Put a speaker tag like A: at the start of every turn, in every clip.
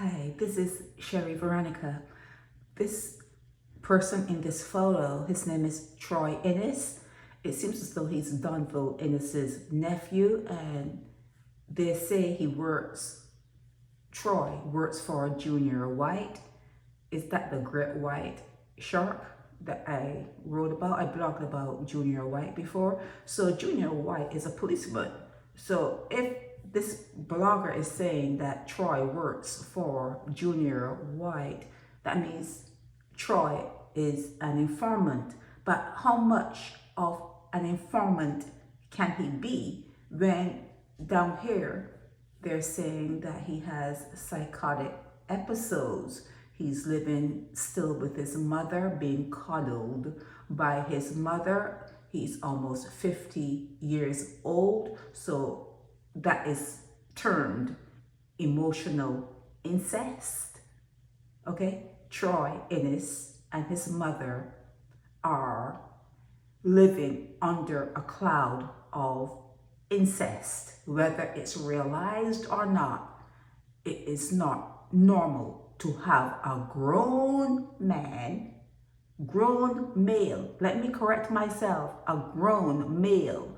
A: Hi, this is Sherry Veronica. This person in this photo, his name is Troy Inniss. It seems as though he's Donville Inniss's nephew, and they say Troy works for Junior White. Is that the great white shark that I wrote about? I blogged about Junior White before. So Junior White is a policeman. So if this blogger is saying that Troy works for Junior White, that means Troy is an informant. But how much of an informant can he be when down here they're saying that he has psychotic episodes? He's living still with his mother, being coddled by his mother. He's almost 50 years old, so that is termed emotional incest. Okay? Troy Inniss and his mother are living under a cloud of incest. Whether it's realized or not, it is not normal to have a grown male, let me correct myself, a grown male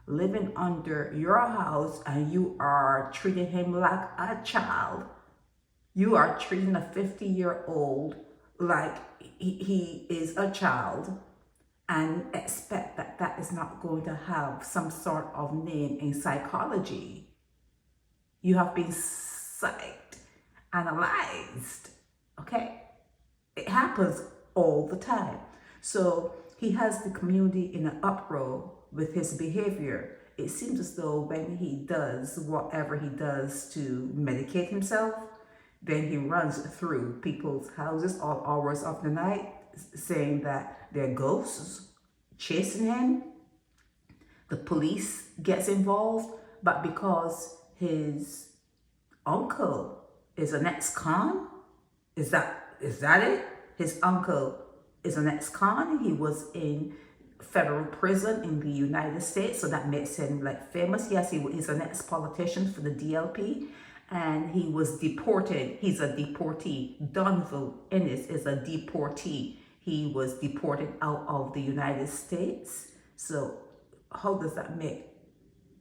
A: living under your house, and you are treating him like a child. You are treating a 50-year-old like he is a child, and expect that that is not going to have some sort of name in psychology. You have been analyzed, okay? It happens all the time. So he has the community in an uproar with his behavior. It seems as though when he does whatever he does to medicate himself, then he runs through people's houses all hours of the night saying that they're ghosts chasing him. The police gets involved, but because his uncle is an ex-con? Is that it? His uncle is an ex-con. He was in federal prison in the United States, so that makes him like famous. Yes, he's an ex-politician for the DLP, and he was deported. He's a deportee. Donville Inniss is a deportee. He was deported out of the United States. So how does that make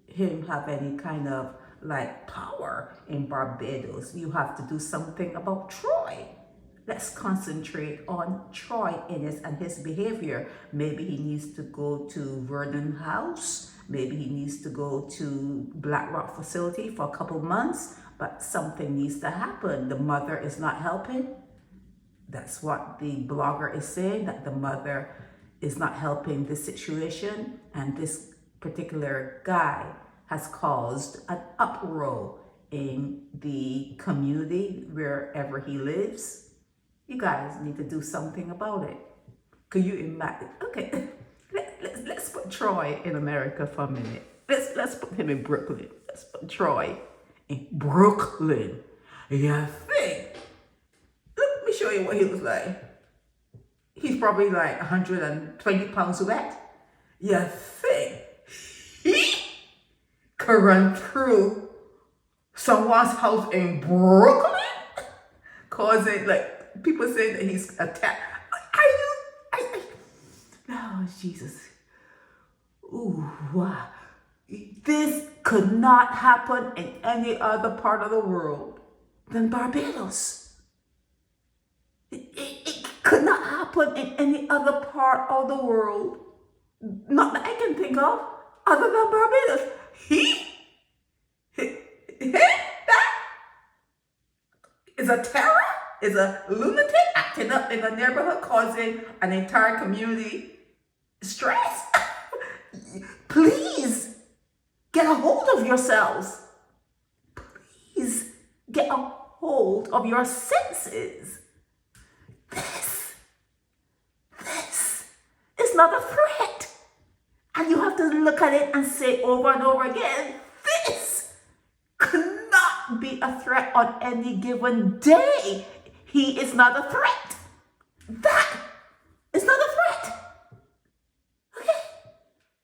A: him have any kind of like power in Barbados? You have to do something about Troy. Let's concentrate on Troy Inniss and his behavior. Maybe he needs to go to Vernon House. Maybe he needs to go to Black Rock facility for a couple months, but something needs to happen. The mother is not helping. That's what the blogger is saying, that the mother is not helping this situation, and this particular guy has caused an uproar in the community wherever he lives. You guys need to do something about it. Could you imagine? Okay, let's put Troy in America for a minute. Let's put him in Brooklyn. Let's put Troy in Brooklyn. You think? Let me show you what he looks like. He's probably like 120 pounds wet. You think he could run through someone's house in Brooklyn? Causing, like, people say that he's attacked. Oh, Jesus. Ooh, wow. This could not happen in any other part of the world than Barbados. It could not happen in any other part of the world, not that I can think of, other than Barbados. That is a terror, is a lunatic acting up in the neighborhood, causing an entire community stress. Please get a hold of yourselves. Please get a hold of your senses. This is not a threat. And you have to look at it and say over and over again, this could not be a threat on any given day. He is not a threat. That is not a threat. Okay?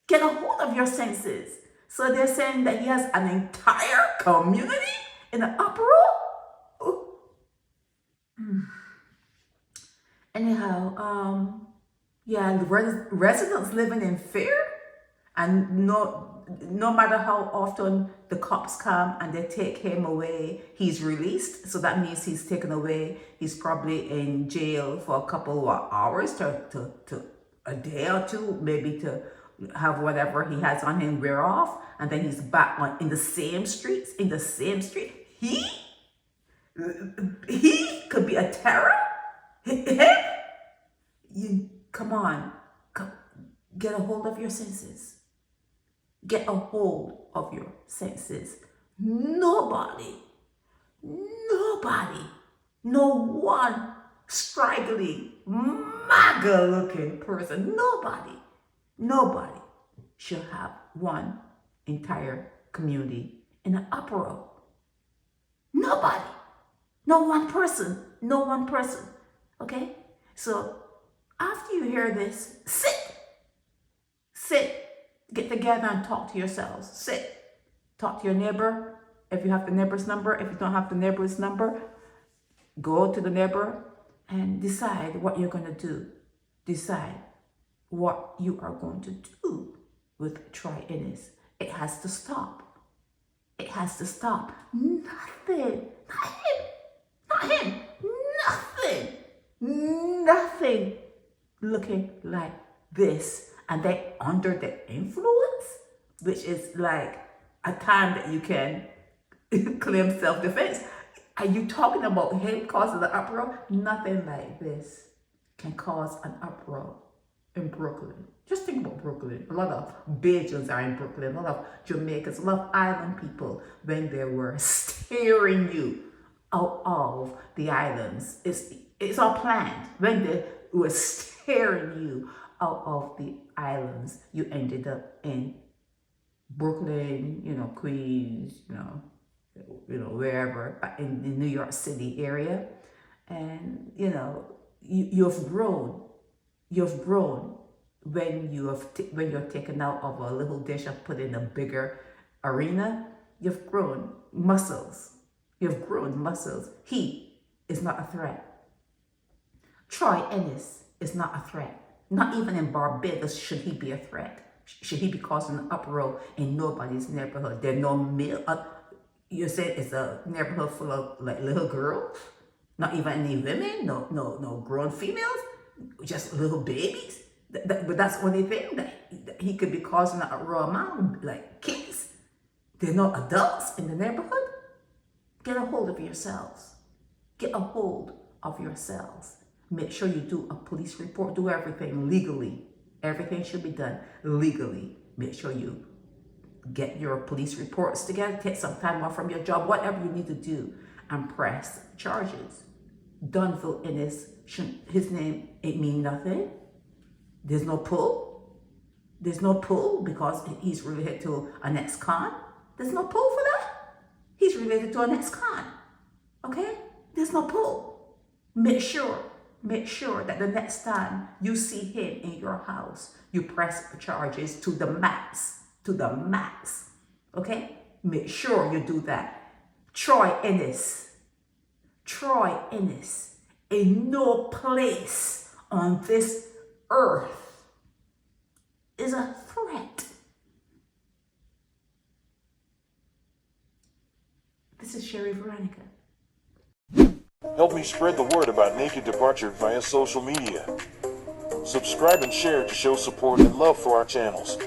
A: Get a hold of your senses. So they're saying that he has an entire community in an uproar? Anyhow, yeah, the residents living in fear, and no matter how often the cops come and they take him away, he's released. So that means he's taken away. He's probably in jail for a couple of hours to a day or two, maybe to have whatever he has on him wear off, and then he's back on in the same streets, in the same street. He could be a terror. You come on, get a hold of your senses. Get a hold of your senses. Nobody, no one straggly, MAGA looking person, nobody should have one entire community in an uproar. Nobody, no one person, okay? So after you hear this, sit, get together and talk to yourselves. Sit, talk to your neighbor. If you have the neighbor's number, if you don't have the neighbor's number, go to the neighbor and decide what you're going to do. Decide what you are going to do with Troy Inniss. It has to stop. It has to stop. Nothing, not him, nothing looking like this. And they under the influence, which is like a time that you can claim self-defense. Are you talking about him causing the uproar? Nothing like this can cause an uproar in Brooklyn. Just think about Brooklyn. A lot of Bajans are in Brooklyn. A lot of Jamaicans, a lot of island people, when they were staring you out of the islands. It's all planned. When they were staring you out of the islands, you ended up in Brooklyn, Queens, wherever, in the New York City area. And, you've grown when you're taken out of a little dish and put in a bigger arena. You've grown muscles. He is not a threat. Troy Inniss is not a threat. Not even in Barbados should he be a threat. Should he be causing an uproar in nobody's neighborhood? There are no male. You said it's a neighborhood full of like little girls, not even any women, no grown females, just little babies. But that's the only thing that he could be causing an uproar among, like kids. There are no adults in the neighborhood. Get a hold of yourselves. Make sure you do a police report. Do everything legally. Everything should be done legally. Make sure you get your police reports together. Take some time off from your job. Whatever you need to do. And press charges. Donville Inniss, his name ain't mean nothing. There's no pull. Because he's related to an ex-con. There's no pull for that. He's related to an ex-con. Okay? There's no pull. Make sure that the next time you see him in your house, you press charges to the max. Okay? Make sure you do that. Troy Inniss, in no place on this earth is a threat. This is Sherry Veronica.
B: Help me spread the word about Naked Departure via social media. Subscribe and share to show support and love for our channels.